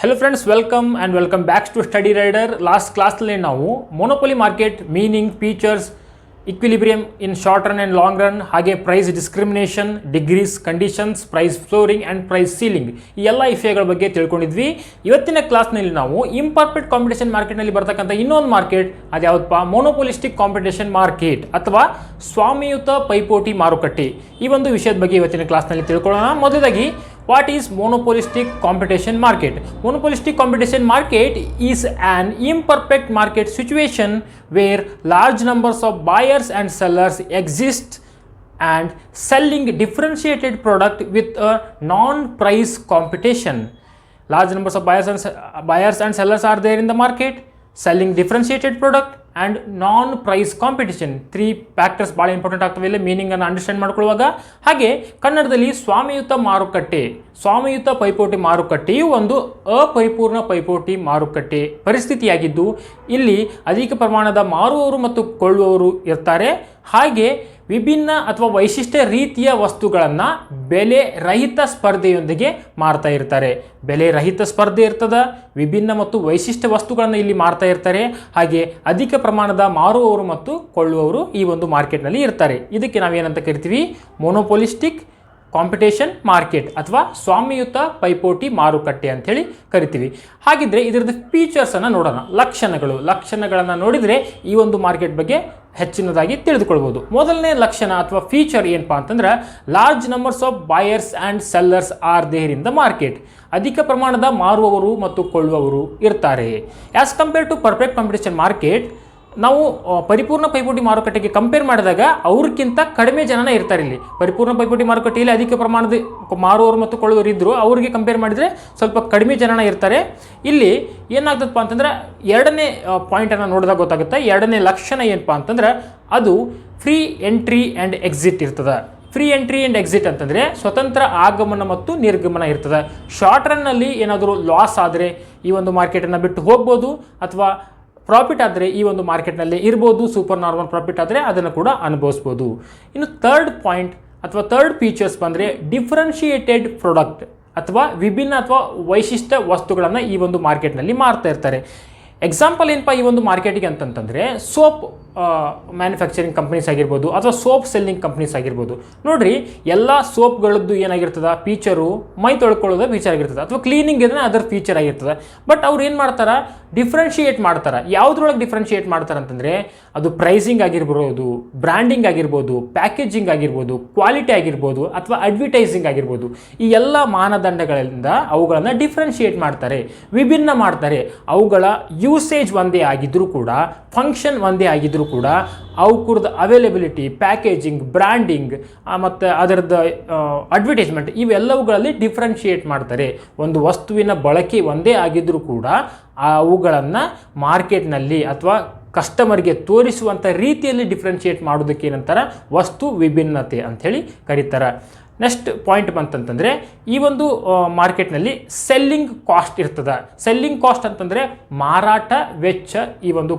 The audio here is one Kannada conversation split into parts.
Hello friends, welcome back to Study Rider. Last class ಅಲ್ಲಿ ನಾವು monopoly market meaning, features, equilibrium in short run and long run, ಹಾಗೆ price discrimination, degrees, conditions, price flooring and price ceiling ಈ ಎಲ್ಲ ವಿಷಯಗಳ ಬಗ್ಗೆ ತಿಳ್ಕೊಂಡಿದ್ವಿ. ಇವತ್ತಿನ ಕ್ಲಾಸ್ನಲ್ಲಿ ನಾವು ಇಂಪರ್ಫೆಕ್ಟ್ ಕಾಂಪಿಟೇಷನ್ ಮಾರ್ಕೆಟ್ನಲ್ಲಿ ಬರ್ತಕ್ಕಂಥ ಇನ್ನೊಂದು ಮಾರ್ಕೆಟ್ ಅದು ಯಾವುದಪ್ಪ, ಮೊನೊಪೊಲಿಸ್ಟಿಕ್ ಕಾಂಪಿಟೇಷನ್ ಮಾರ್ಕೆಟ್ ಅಥವಾ ಸ್ವಾಮಿಯುತ ಪೈಪೋಟಿ ಮಾರುಕಟ್ಟೆ, ಈ ಒಂದು ವಿಷಯದ ಬಗ್ಗೆ ಇವತ್ತಿನ ಕ್ಲಾಸ್ನಲ್ಲಿ ತಿಳ್ಕೊಳ್ಳೋಣ. ಮೊದಲಾಗಿ what is monopolistic competition market? Monopolistic competition market is an imperfect market situation where large numbers of buyers and sellers exist and selling differentiated product with a non-price competition. Large numbers of buyers and sellers are there in the market, selling differentiated product and non-price competition. 3 factors ಭಾಳ ಇಂಪಾರ್ಟೆಂಟ್ ಆಗ್ತವೆ ಇಲ್ಲಿ ಮೀನಿಂಗನ್ನು ಅಂಡರ್ಸ್ಟ್ಯಾಂಡ್ ಮಾಡ್ಕೊಳ್ಳುವಾಗ. ಹಾಗೆ ಕನ್ನಡದಲ್ಲಿ ಸ್ವಾಮಿಯುತ ಮಾರುಕಟ್ಟೆ, ಸ್ವಾಮಿಯುತ ಪೈಪೋಟಿ ಮಾರುಕಟ್ಟೆಯು ಒಂದು ಅಪರಿಪೂರ್ಣ ಪೈಪೋಟಿ ಮಾರುಕಟ್ಟೆ ಪರಿಸ್ಥಿತಿಯಾಗಿದ್ದು ಇಲ್ಲಿ ಅಧಿಕ ಪ್ರಮಾಣದ ಮಾರುವವರು ಮತ್ತು ಕೊಳ್ಳುವವರು ಇರ್ತಾರೆ. ಹಾಗೆ ವಿಭಿನ್ನ ಅಥವಾ ವೈಶಿಷ್ಟ್ಯ ರೀತಿಯ ವಸ್ತುಗಳನ್ನು ಬೆಲೆ ರಹಿತ ಸ್ಪರ್ಧೆಯೊಂದಿಗೆ ಮಾರ್ತಾ ಇರ್ತಾರೆ. ಬೆಲೆ ರಹಿತ ಸ್ಪರ್ಧೆ ಇರ್ತದೆ, ವಿಭಿನ್ನ ಮತ್ತು ವೈಶಿಷ್ಟ್ಯ ವಸ್ತುಗಳನ್ನು ಇಲ್ಲಿ ಮಾರ್ತಾ ಇರ್ತಾರೆ. ಹಾಗೆ ಅಧಿಕ ಪ್ರಮಾಣದ ಮಾರುವವರು ಮತ್ತು ಕೊಳ್ಳುವವರು ಈ ಒಂದು ಮಾರ್ಕೆಟ್ನಲ್ಲಿ ಇರ್ತಾರೆ. ಇದಕ್ಕೆ ನಾವೇನಂತ ಕರಿತೀವಿ, ಮೊನೊಪೊಲಿಸ್ಟಿಕ್ ಕಾಂಪಿಟೇಷನ್ ಮಾರ್ಕೆಟ್ ಅಥವಾ ಸ್ವಾಮಿಯುತ ಪೈಪೋಟಿ ಮಾರುಕಟ್ಟೆ ಅಂಥೇಳಿ ಕರಿತೀವಿ. ಹಾಗಿದ್ರೆ ಇದರದ್ದು ಫೀಚರ್ಸನ್ನು ನೋಡೋಣ. ಲಕ್ಷಣಗಳನ್ನು ನೋಡಿದರೆ ಈ ಒಂದು ಮಾರ್ಕೆಟ್ ಬಗ್ಗೆ ಹೆಚ್ಚಿನದಾಗಿ ತಿಳಿದುಕೊಳ್ಬೋದು. ಮೊದಲನೇ ಲಕ್ಷಣ ಅಥವಾ ಫೀಚರ್ ಏನಪ್ಪಾ ಅಂತಂದ್ರೆ, large numbers of buyers and sellers are there in the market. ಅಧಿಕ ಪ್ರಮಾಣದ ಮಾರುವವರು ಮತ್ತು ಕೊಳ್ಳುವವರು ಇರ್ತಾರೆ. As compare to perfect competition market, ನಾವು ಪರಿಪೂರ್ಣ ಪೈಪೋಟಿ ಮಾರುಕಟ್ಟೆಗೆ ಕಂಪೇರ್ ಮಾಡಿದಾಗ ಅವ್ರಿಗಿಂತ ಕಡಿಮೆ ಜನನ ಇರ್ತಾರೆ. ಇಲ್ಲಿ ಪರಿಪೂರ್ಣ ಪೈಪೋಟಿ ಮಾರುಕಟ್ಟೆಯಲ್ಲಿ ಅಧಿಕ ಪ್ರಮಾಣದ ಮಾರುವವರು ಮತ್ತು ಕೊಳ್ಳುವವರು ಇದ್ದರು, ಅವರಿಗೆ ಕಂಪೇರ್ ಮಾಡಿದರೆ ಸ್ವಲ್ಪ ಕಡಿಮೆ ಜನನ ಇರ್ತಾರೆ. ಇಲ್ಲಿ ಏನಾಗ್ತದಪ್ಪ ಅಂತಂದ್ರೆ, ಎರಡನೇ ಪಾಯಿಂಟನ್ನು ನೋಡಿದಾಗ ಗೊತ್ತಾಗುತ್ತೆ. ಎರಡನೇ ಲಕ್ಷಣ ಏನಪ್ಪ ಅಂತಂದ್ರೆ, ಅದು ಫ್ರೀ ಎಂಟ್ರಿ ಆ್ಯಂಡ್ ಎಕ್ಸಿಟ್ ಇರ್ತದೆ. ಫ್ರೀ ಎಂಟ್ರಿ ಆ್ಯಂಡ್ ಎಕ್ಸಿಟ್ ಅಂತಂದರೆ ಸ್ವತಂತ್ರ ಆಗಮನ ಮತ್ತು ನಿರ್ಗಮನ ಇರ್ತದೆ. ಶಾರ್ಟ್ ರನ್ನಲ್ಲಿ ಏನಾದರೂ ಲಾಸ್ ಆದರೆ ಈ ಒಂದು ಮಾರ್ಕೆಟನ್ನು ಬಿಟ್ಟು ಹೋಗ್ಬೋದು, ಅಥವಾ ಪ್ರಾಫಿಟ್ ಆದರೆ ಈ ಒಂದು ಮಾರ್ಕೆಟ್ನಲ್ಲಿ ಇರ್ಬೋದು. ಸೂಪರ್ ನಾರ್ಮಲ್ ಪ್ರಾಫಿಟ್ ಆದರೆ ಅದನ್ನು ಕೂಡ ಅನುಭವಿಸ್ಬೋದು. ಇನ್ನು ಥರ್ಡ್ ಪಾಯಿಂಟ್ ಅಥವಾ ಥರ್ಡ್ ಫೀಚರ್ಸ್ ಬಂದರೆ, ಡಿಫ್ರೆನ್ಷಿಯೇಟೆಡ್ ಪ್ರಾಡಕ್ಟ್ ಅಥವಾ ವಿಭಿನ್ನ ಅಥವಾ ವೈಶಿಷ್ಟ್ಯ ವಸ್ತುಗಳನ್ನು ಈ ಒಂದು ಮಾರ್ಕೆಟ್ನಲ್ಲಿ ಮಾರ್ತಾ ಇರ್ತಾರೆ. ಎಕ್ಸಾಂಪಲ್ ಏನಪ್ಪ ಈ ಒಂದು ಮಾರ್ಕೆಟಿಗೆ ಅಂತಂತಂದರೆ, ಸೋಪ್ ಮ್ಯಾನುಫ್ಯಾಕ್ಚರಿಂಗ್ ಕಂಪ್ನೀಸ್ ಆಗಿರ್ಬೋದು ಅಥವಾ ಸೋಪ್ ಸೆಲ್ಲಿಂಗ್ ಕಂಪ್ನೀಸ್ ಆಗಿರ್ಬೋದು. ನೋಡಿರಿ, ಎಲ್ಲ ಸೋಪ್ಗಳದ್ದು ಏನಾಗಿರ್ತದೆ, ಫೀಚರು ಮೈ ತೊಳ್ಕೊಳ್ಳೋದು ಫೀಚರ್ ಆಗಿರ್ತದೆ, ಅಥವಾ ಕ್ಲೀನಿಂಗ್ ಇದ್ರೆ ಅದರ ಫೀಚರ್ ಆಗಿರ್ತದೆ. ಬಟ್ ಅವ್ರು ಏನು ಮಾಡ್ತಾರೆ, ಡಿಫ್ರೆನ್ಷಿಯೇಟ್ ಮಾಡ್ತಾರೆ. ಯಾವುದ್ರೊಳಗೆ ಡಿಫ್ರೆನ್ಷಿಯೇಟ್ ಮಾಡ್ತಾರೆ ಅಂತಂದರೆ, ಅದು ಪ್ರೈಸಿಂಗ್ ಆಗಿರ್ಬೋದು, ಬ್ರ್ಯಾಂಡಿಂಗ್ ಆಗಿರ್ಬೋದು, ಪ್ಯಾಕೇಜಿಂಗ್ ಆಗಿರ್ಬೋದು, ಕ್ವಾಲಿಟಿ ಆಗಿರ್ಬೋದು, ಅಥವಾ ಅಡ್ವರ್ಟೈಸಿಂಗ್ ಆಗಿರ್ಬೋದು. ಈ ಎಲ್ಲ ಮಾನದಂಡಗಳಿಂದ ಅವುಗಳನ್ನು ಡಿಫ್ರೆನ್ಷಿಯೇಟ್ ಮಾಡ್ತಾರೆ, ವಿಭಿನ್ನ ಮಾಡ್ತಾರೆ. ಅವುಗಳ ಯೂಸೇಜ್ ಒಂದೇ ಆಗಿದ್ದರೂ ಕೂಡ, ಫಂಕ್ಷನ್ ಒಂದೇ ಆಗಿದ್ದರೂ ಕೂಡ, ಅವುಕುರ್ದ ಅವೈಲಬಿಲಿಟಿ, ಪ್ಯಾಕೇಜಿಂಗ್, ಬ್ರ್ಯಾಂಡಿಂಗ್ ಮತ್ತು ಅದರದ್ದು ಅಡ್ವರ್ಟೈಸ್ಮೆಂಟ್ ಇವೆಲ್ಲವುಗಳಲ್ಲಿ ಡಿಫ್ರೆನ್ಷಿಯೇಟ್ ಮಾಡ್ತಾರೆ. ಒಂದು ವಸ್ತುವಿನ ಬಳಕೆ ಒಂದೇ ಆಗಿದ್ದರೂ ಕೂಡ ಅವುಗಳನ್ನು ಮಾರ್ಕೆಟ್ನಲ್ಲಿ ಅಥವಾ ಕಸ್ಟಮರ್ಗೆ ತೋರಿಸುವಂಥ ರೀತಿಯಲ್ಲಿ ಡಿಫ್ರೆನ್ಷಿಯೇಟ್ ಮಾಡೋದಕ್ಕೆ ಏನಂತಾರೆ, ವಸ್ತು ವಿಭಿನ್ನತೆ ಅಂಥೇಳಿ ಕರೀತಾರೆ. ನೆಕ್ಸ್ಟ್ ಪಾಯಿಂಟ್ ಬಂತಂತಂದರೆ, ಈ ಒಂದು ಮಾರ್ಕೆಟ್ನಲ್ಲಿ ಸೆಲ್ಲಿಂಗ್ ಕಾಸ್ಟ್ ಇರ್ತದೆ. ಸೆಲ್ಲಿಂಗ್ ಕಾಸ್ಟ್ ಅಂತಂದರೆ ಮಾರಾಟ ವೆಚ್ಚ ಈ ಒಂದು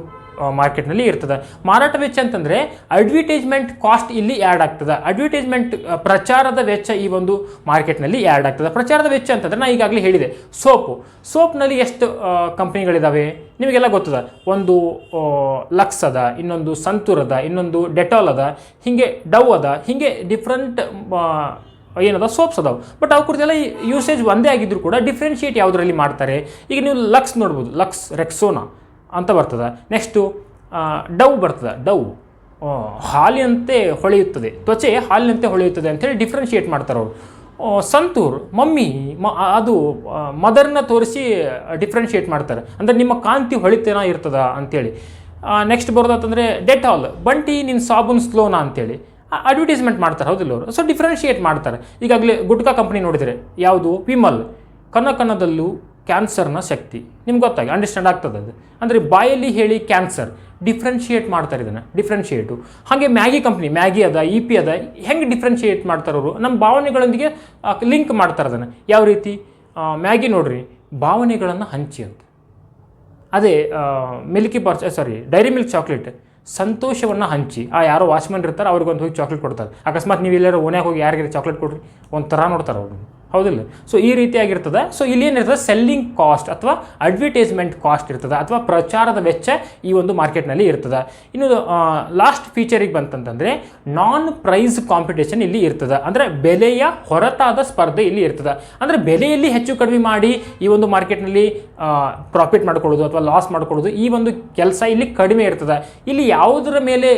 ಮಾರ್ಕೆಟ್ನಲ್ಲಿ ಇರ್ತದೆ. ಮಾರಾಟ ವೆಚ್ಚ ಅಂತಂದರೆ ಅಡ್ವರ್ಟೈಸ್ಮೆಂಟ್ ಕಾಸ್ಟ್ ಇಲ್ಲಿ ಆ್ಯಡ್ ಆಗ್ತದೆ. ಅಡ್ವರ್ಟೈಸ್ಮೆಂಟ್ ಪ್ರಚಾರದ ವೆಚ್ಚ ಈ ಒಂದು ಮಾರ್ಕೆಟ್ನಲ್ಲಿ ಆ್ಯಡ್ ಆಗ್ತದೆ. ಪ್ರಚಾರದ ವೆಚ್ಚ ಅಂತಂದರೆ ನಾನು ಈಗಾಗಲೇ ಹೇಳಿದೆ, ಸೋಪ್ನಲ್ಲಿ ಎಷ್ಟು ಕಂಪ್ನಿಗಳಿದ್ದಾವೆ ನಿಮಗೆಲ್ಲ ಗೊತ್ತದ. ಒಂದು ಲಕ್ಸ್ ಅದ, ಇನ್ನೊಂದು ಸಂತೂರ್ ಅದ, ಇನ್ನೊಂದು ಡೆಟಾಲ್ ಅದ, ಹೀಗೆ ಡವ್ ಅದ, ಹೀಗೆ ಡಿಫ್ರೆಂಟ್ ಏನದ ಸೋಪ್ಸ್ ಅದಾವೆ. ಬಟ್ ಅವು ಕುರಿತೆಲ್ಲ ಯೂಸೇಜ್ ಒಂದೇ ಆಗಿದ್ದರೂ ಕೂಡ ಡಿಫ್ರೆನ್ಷಿಯೇಟ್ ಯಾವುದರಲ್ಲಿ ಮಾಡ್ತಾರೆ. ಈಗ ನೀವು ಲಕ್ಸ್ ನೋಡ್ಬೋದು, ಲಕ್ಸ್ ರೆಕ್ಸೋನಾ ಅಂತ ಬರ್ತದೆ. ನೆಕ್ಸ್ಟು ಡವ್ ಬರ್ತದೆ. ಡವ್ ಹಾಲಿನಂತೆ ಹೊಳೆಯುತ್ತದೆ, ತ್ವಚೆ ಹಾಲಿನಂತೆ ಹೊಳೆಯುತ್ತದೆ ಅಂಥೇಳಿ ಡಿಫ್ರೆನ್ಷಿಯೇಟ್ ಮಾಡ್ತಾರೆ ಅವರು. ಸಂತೂರ್ ಮಮ್ಮಿ ಅದು ಮದರ್ನ ತೋರಿಸಿ ಡಿಫ್ರೆನ್ಷಿಯೇಟ್ ಮಾಡ್ತಾರೆ, ಅಂದರೆ ನಿಮ್ಮ ಕಾಂತಿ ಹೊಳಿತೇನ ಇರ್ತದ ಅಂಥೇಳಿ. ನೆಕ್ಸ್ಟ್ ಬರೋದಂತಂದರೆ ಡೆಟಾಲ್, ಬಂಟಿ ನಿನ್ನ ಸಾಬೂನ್ ಸ್ಲೋನಾ ಅಂಥೇಳಿ ಅಡ್ವರ್ಟೈಸ್ಮೆಂಟ್ ಮಾಡ್ತಾರೆ, ಹೌದಿಲ್ಲ ಅವರು. ಸೊ ಡಿಫ್ರೆನ್ಷಿಯೇಟ್ ಮಾಡ್ತಾರೆ. ಈಗಾಗಲೇ ಗುಟ್ಕಾ ಕಂಪ್ನಿ ನೋಡಿದರೆ ಯಾವುದು, ವಿಮಲ್, ಕನ್ನದಲ್ಲೂ ಕ್ಯಾನ್ಸರ್ನ ಶಕ್ತಿ, ನಿಮ್ಗೆ ಗೊತ್ತಾಗಿ ಅಂಡರ್ಸ್ಟ್ಯಾಂಡ್ ಆಗ್ತದೆ. ಅದು ಅಂದರೆ ಬಾಯಲ್ಲಿ ಹೇಳಿ ಕ್ಯಾನ್ಸರ್, ಡಿಫ್ರೆನ್ಷಿಯೇಟ್ ಮಾಡ್ತಾರೆ ಇದನ್ನು, ಡಿಫ್ರೆನ್ಷಿಯೇಟು. ಹಾಗೆ ಮ್ಯಾಗಿ ಕಂಪ್ನಿ, ಮ್ಯಾಗಿ ಅದ, ಇ ಪಿ ಅದ, ಹೆಂಗೆ ಡಿಫ್ರೆನ್ಷಿಯೇಟ್ ಮಾಡ್ತಾರೆ ಅವರು, ನಮ್ಮ ಭಾವನೆಗಳೊಂದಿಗೆ ಲಿಂಕ್ ಮಾಡ್ತಾರೆ ಅದನ್ನು. ಯಾವ ರೀತಿ, ಮ್ಯಾಗಿ ನೋಡ್ರಿ, ಭಾವನೆಗಳನ್ನು ಹಂಚಿ ಅಂತ. ಅದೇ Milky bar, dairy milk chocolate ಸಂತೋಷವನ್ನು ಹಂಚಿ. ಯಾರೋ ವಾಚ್ಮನ್ ಇರ್ತಾರೆ, ಅವ್ರಿಗೊಂದು ಹೋಗಿ ಚಾಕ್ಲೇಟ್ ಕೊಡ್ತಾರೆ. ಅಕಸ್ಮಾತ್ ನೀವು ಎಲ್ಲರೂ ಓನ್ಯಾಗ ಹೋಗಿ ಯಾರಿಗಾರು ಚಾಕ್ಲೇಟ್ ಕೊಡ್ರಿ, ಒಂಥರ ನೋಡ್ತಾರೆ ಅವರು, ಹೌದಿಲ್ಲ? ಸೊ ಈ ರೀತಿಯಾಗಿರ್ತದೆ. ಸೊ ಇಲ್ಲಿ ಏನಿರ್ತದೆ, ಸೆಲ್ಲಿಂಗ್ ಕಾಸ್ಟ್ ಅಥವಾ ಅಡ್ವರ್ಟೈಸ್ಮೆಂಟ್ ಕಾಸ್ಟ್ ಇರ್ತದೆ, ಅಥವಾ ಪ್ರಚಾರದ ವೆಚ್ಚ ಈ ಒಂದು ಮಾರ್ಕೆಟ್ನಲ್ಲಿ ಇರ್ತದೆ. ಇನ್ನು ಲಾಸ್ಟ್ ಫೀಚರಿಗೆ ಬಂತಂತಂದರೆ ನಾನ್ ಪ್ರೈಸ್ ಕಾಂಪಿಟೇಷನ್ ಇಲ್ಲಿ ಇರ್ತದೆ. ಅಂದರೆ ಬೆಲೆಯ ಹೊರತಾದ ಸ್ಪರ್ಧೆ ಇಲ್ಲಿ ಇರ್ತದೆ. ಅಂದರೆ ಬೆಲೆಯಲ್ಲಿ ಹೆಚ್ಚು ಕಡಿಮೆ ಮಾಡಿ ಈ ಒಂದು ಮಾರ್ಕೆಟ್ನಲ್ಲಿ ಪ್ರಾಫಿಟ್ ಮಾಡ್ಕೊಳ್ಳೋದು ಅಥವಾ ಲಾಸ್ ಮಾಡ್ಕೊಳ್ಳೋದು, ಈ ಒಂದು ಕೆಲಸ ಇಲ್ಲಿ ಕಡಿಮೆ ಇರ್ತದೆ. ಇಲ್ಲಿ ಯಾವುದರ ಮೇಲೆ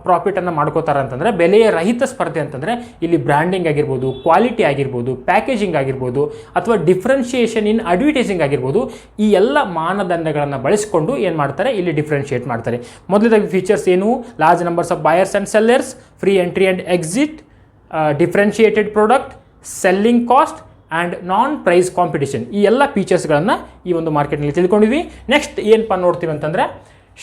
ಪ್ರಾಫಿಟನ್ನು ಮಾಡ್ಕೋತಾರೆ ಅಂತಂದರೆ ಬೆಲೆಯ ರಹಿತ ಸ್ಪರ್ಧೆ ಅಂತಂದರೆ ಇಲ್ಲಿ ಬ್ರ್ಯಾಂಡಿಂಗ್ ಆಗಿರ್ಬೋದು, ಕ್ವಾಲಿಟಿ ಆಗಿರ್ಬೋದು, ಪ್ಯಾಕೇಜಿಂಗ್ ಆಗಿರ್ಬೋದು, ಅಥವಾ ಡಿಫ್ರೆನ್ಷಿಯೇಷನ್ ಇನ್ ಅಡ್ವರ್ಟೈಸಿಂಗ್ ಆಗಿರ್ಬೋದು. ಈ ಎಲ್ಲ ಮಾನದಂಡಗಳನ್ನು ಬಳಸಿಕೊಂಡು ಏನು ಮಾಡ್ತಾರೆ, ಇಲ್ಲಿ ಡಿಫ್ರೆನ್ಷಿಯೇಟ್ ಮಾಡ್ತಾರೆ. ಮೊದಲದಾಗಿ ಫೀಚರ್ಸ್ ಏನು? Large numbers of buyers and sellers, free entry and exit, differentiated product, selling cost and non price competition. ಈ ಎಲ್ಲ ಫೀಚರ್ಸ್ಗಳನ್ನು ಈ ಒಂದು ಮಾರ್ಕೆಟ್ನಲ್ಲಿ ತಿಳ್ಕೊಂಡಿವಿ. ನೆಕ್ಸ್ಟ್ ಏನಪ್ಪ ನೋಡ್ತೀವಿ ಅಂತಂದರೆ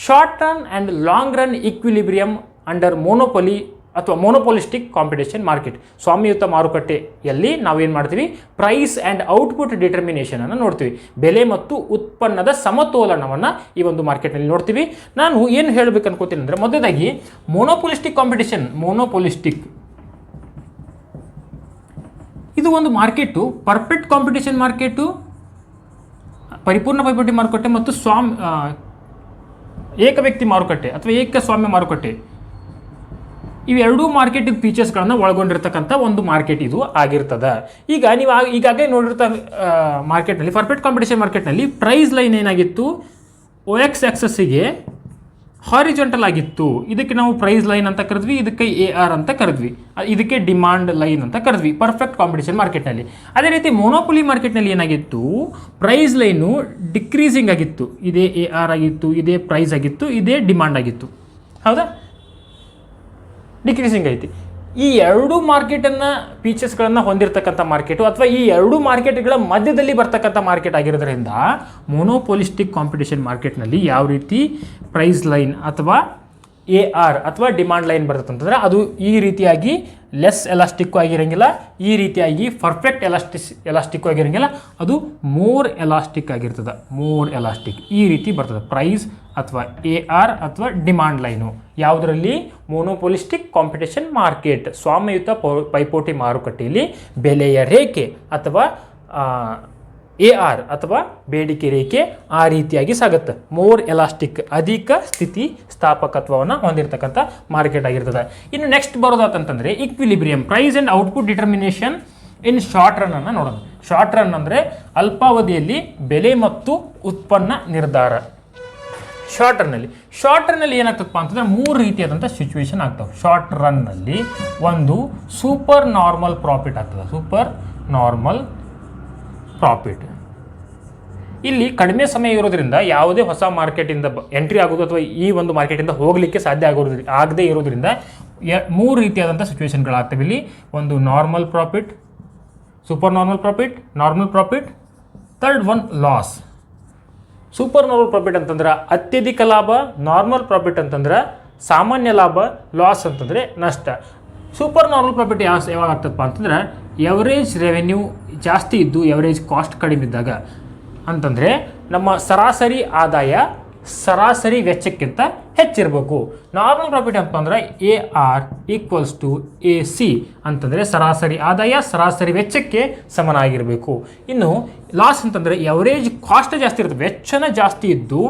short run and long run equilibrium under ಮೋನೋಪೊಲಿ ಅಥವಾ ಮೋನೋಪೊಲಿಸ್ಟಿಕ್ ಕಾಂಪಿಟೇಷನ್ ಮಾರ್ಕೆಟ್. ಸ್ವಾಮ್ಯಯುತ ಮಾರುಕಟ್ಟೆಯಲ್ಲಿ ನಾವೇನು ಮಾಡ್ತೀವಿ, ಪ್ರೈಸ್ ಆ್ಯಂಡ್ ಔಟ್ಪುಟ್ ಡಿಟರ್ಮಿನೇಷನನ್ನು ನೋಡ್ತೀವಿ. ಬೆಲೆ ಮತ್ತು ಉತ್ಪನ್ನದ ಸಮತೋಲನವನ್ನು ಈ ಒಂದು ಮಾರ್ಕೆಟ್ನಲ್ಲಿ ನೋಡ್ತೀವಿ. ನಾನು ಏನು ಹೇಳಬೇಕು ಅನ್ಕೋತೀನಿ ಅಂದರೆ, ಮೊದಲಾಗಿ ಮೋನೋಪೊಲಿಸ್ಟಿಕ್ ಕಾಂಪಿಟೇಷನ್, ಮೋನೋಪೊಲಿಸ್ಟಿಕ್ ಇದು ಒಂದು ಮಾರ್ಕೆಟು ಪರ್ಫೆಕ್ಟ್ ಕಾಂಪಿಟೇಷನ್ ಮಾರ್ಕೆಟು, ಪರಿಪೂರ್ಣ ಪೈಪೋಟಿ ಮಾರುಕಟ್ಟೆ ಮತ್ತು ಏಕ ವ್ಯಕ್ತಿ ಮಾರುಕಟ್ಟೆ ಅಥವಾ ಏಕಸ್ವಾಮ್ಯ ಮಾರುಕಟ್ಟೆ, ಇವೆರಡೂ ಮಾರ್ಕೆಟಿನ ಫೀಚರ್ಸ್ಗಳನ್ನು ಒಳಗೊಂಡಿರ್ತಕ್ಕಂಥ ಒಂದು ಮಾರ್ಕೆಟ್ ಇದು ಆಗಿರ್ತದೆ. ಈಗ ನೀವು ಈಗಾಗಲೇ ನೋಡಿರ್ತ ಮಾರ್ಕೆಟ್ನಲ್ಲಿ, ಪರ್ಫೆಕ್ಟ್ ಕಾಂಪಿಟೇಷನ್ ಮಾರ್ಕೆಟ್ನಲ್ಲಿ ಪ್ರೈಸ್ ಲೈನ್ ಏನಾಗಿತ್ತು, OX ಆಕ್ಸಸ್ಸಿಗೆ ಹಾರಿಜಾಂಟಲ್ ಆಗಿತ್ತು. ಇದಕ್ಕೆ ನಾವು ಪ್ರೈಸ್ ಲೈನ್ ಅಂತ ಕರೆದ್ವಿ, ಇದಕ್ಕೆ AR ಅಂತ ಕರೆದ್ವಿ, ಇದಕ್ಕೆ ಡಿಮಾಂಡ್ ಲೈನ್ ಅಂತ ಕರೆದ್ವಿ ಪರ್ಫೆಕ್ಟ್ ಕಾಂಪಿಟೇಷನ್ ಮಾರ್ಕೆಟ್ನಲ್ಲಿ. ಅದೇ ರೀತಿ ಮೋನೋಪೊಲಿ ಮಾರ್ಕೆಟ್ನಲ್ಲಿ ಏನಾಗಿತ್ತು, ಪ್ರೈಸ್ ಲೈನು ಡಿಕ್ರೀಸಿಂಗ್ ಆಗಿತ್ತು, ಇದೇ AR ಆಗಿತ್ತು, ಇದೇ ಪ್ರೈಸ್ ಆಗಿತ್ತು, ಇದೇ ಡಿಮಾಂಡ್ ಆಗಿತ್ತು. ಹೌದಾ? ಡಿಕ್ರೀಸಿಂಗ್ ಐತಿ. ಈ ಎರಡು ಮಾರ್ಕೆಟನ್ನು ಫೀಚರ್ಸ್ಗಳನ್ನು ಹೊಂದಿರತಕ್ಕಂಥ ಮಾರ್ಕೆಟು ಅಥವಾ ಈ ಎರಡು ಮಾರ್ಕೆಟ್ಗಳ ಮಧ್ಯದಲ್ಲಿ ಬರ್ತಕ್ಕಂಥ ಮಾರ್ಕೆಟ್ ಆಗಿರೋದ್ರಿಂದ ಮೋನೋಪೊಲಿಸ್ಟಿಕ್ ಕಾಂಪಿಟೇಷನ್ ಮಾರ್ಕೆಟ್ನಲ್ಲಿ ಯಾವ ರೀತಿ ಪ್ರೈಸ್ ಲೈನ್ ಅಥವಾ AR ಅಥವಾ ಡಿಮಾಂಡ್ ಲೈನ್ ಬರ್ತದೆ ಅಂತಂದರೆ ಅದು ಈ ರೀತಿಯಾಗಿ ಲೆಸ್ ಎಲಾಸ್ಟಿಕ್ಕು ಆಗಿರೋಂಗಿಲ್ಲ, ಈ ರೀತಿಯಾಗಿ ಪರ್ಫೆಕ್ಟ್ ಎಲಾಸ್ಟಿಕ್ಕು ಆಗಿರೋಂಗಿಲ್ಲ, ಅದು ಮೋರ್ ಎಲಾಸ್ಟಿಕ್ ಆಗಿರ್ತದೆ, ಮೋರ್ ಎಲಾಸ್ಟಿಕ್ ಈ ರೀತಿ ಬರ್ತದೆ ಪ್ರೈಸ್ ಅಥವಾ AR ಅಥವಾ ಡಿಮಾಂಡ್ ಲೈನು. ಯಾವುದರಲ್ಲಿ? ಮೋನೋಪೊಲಿಸ್ಟಿಕ್ ಕಾಂಪಿಟೇಷನ್ ಮಾರ್ಕೆಟ್, ಸ್ವಾಮ್ಯಯುತ ಪೈಪೋಟಿ ಮಾರುಕಟ್ಟೆಯಲ್ಲಿ ಬೆಲೆಯ ರೇಖೆ ಅಥವಾ AR ಅಥವಾ ಬೇಡಿಕೆ ರೇಖೆ ಆ ರೀತಿಯಾಗಿ ಸಾಗುತ್ತೆ. ಮೋರ್ ಎಲಾಸ್ಟಿಕ್, ಅಧಿಕ ಸ್ಥಿತಿ ಸ್ಥಾಪಕತ್ವವನ್ನು ಹೊಂದಿರತಕ್ಕಂಥ ಮಾರ್ಕೆಟ್ ಆಗಿರ್ತದೆ. ಇನ್ನು ನೆಕ್ಸ್ಟ್ ಬರೋದಂತಂದರೆ equilibrium, price and output determination in short run ಅನ್ನು ನೋಡೋಣ. ಶಾರ್ಟ್ ರನ್ ಅಂದರೆ ಅಲ್ಪಾವಧಿಯಲ್ಲಿ ಬೆಲೆ ಮತ್ತು ಉತ್ಪನ್ನ ನಿರ್ಧಾರ. ಶಾರ್ಟ್ ರನ್ನಲ್ಲಿ ಏನಾಗ್ತದಪ್ಪ ಅಂತಂದರೆ ಮೂರು ರೀತಿಯಾದಂಥ ಸಿಚುವೇಶನ್ ಆಗ್ತವೆ. ಶಾರ್ಟ್ ರನ್ನಲ್ಲಿ ಒಂದು ಸೂಪರ್ ನಾರ್ಮಲ್ ಪ್ರಾಫಿಟ್ ಆಗ್ತದೆ, ಸೂಪರ್ ನಾರ್ಮಲ್ ಪ್ರಾಫಿಟ್. ಇಲ್ಲಿ ಕಡಿಮೆ ಸಮಯ ಇರೋದ್ರಿಂದ ಯಾವುದೇ ಹೊಸ ಮಾರ್ಕೆಟಿಂದ ಎಂಟ್ರಿ ಆಗೋದು ಅಥವಾ ಈ ಒಂದು ಮಾರ್ಕೆಟಿಂದ ಹೋಗಲಿಕ್ಕೆ ಸಾಧ್ಯ ಆಗದೇ ಇರೋದ್ರಿಂದ ಮೂರು ರೀತಿಯಾದಂಥ ಸಿಚುವೇಶನ್ಗಳಾಗ್ತವೆ ಇಲ್ಲಿ. ಒಂದು normal profit, super normal profit, third one loss. Super normal profit ಅಂತಂದ್ರೆ ಅತ್ಯಧಿಕ ಲಾಭ, ನಾರ್ಮಲ್ ಪ್ರಾಫಿಟ್ ಅಂತಂದ್ರೆ ಸಾಮಾನ್ಯ ಲಾಭ, ಲಾಸ್ ಅಂತಂದರೆ ನಷ್ಟ. ಸೂಪರ್ ನಾರ್ಮಲ್ ಪ್ರಾಫಿಟ್ ಯಾವಾಗ ಆಗ್ತದಪ್ಪ ಅಂತಂದ್ರೆ ಎವರೇಜ್ ರೆವೆನ್ಯೂ ಜಾಸ್ತಿ ಇದ್ದು ಎವರೇಜ್ ಕಾಸ್ಟ್ ಕಡಿಮೆ ಇದ್ದಾಗ. ಅಂತಂದರೆ ನಮ್ಮ ಸರಾಸರಿ ಆದಾಯ ಸರಾಸರಿ ವೆಚ್ಚಕ್ಕಿಂತ ಹೆಚ್ಚಿರಬೇಕು. ನಾರ್ಮಲ್ ಪ್ರಾಫಿಟ್ ಅಂತಂದರೆ AR = AC ಅಂತಂದರೆ ಸರಾಸರಿ ಆದಾಯ ಸರಾಸರಿ ವೆಚ್ಚಕ್ಕೆ ಸಮನಾಗಿರಬೇಕು. ಇನ್ನು ಲಾಸ್ ಅಂತಂದರೆ ಎವರೇಜ್ ಕಾಸ್ಟ್ ಜಾಸ್ತಿ ಇರುತ್ತೆ, ವೆಚ್ಚನ ಜಾಸ್ತಿ ಇದ್ದು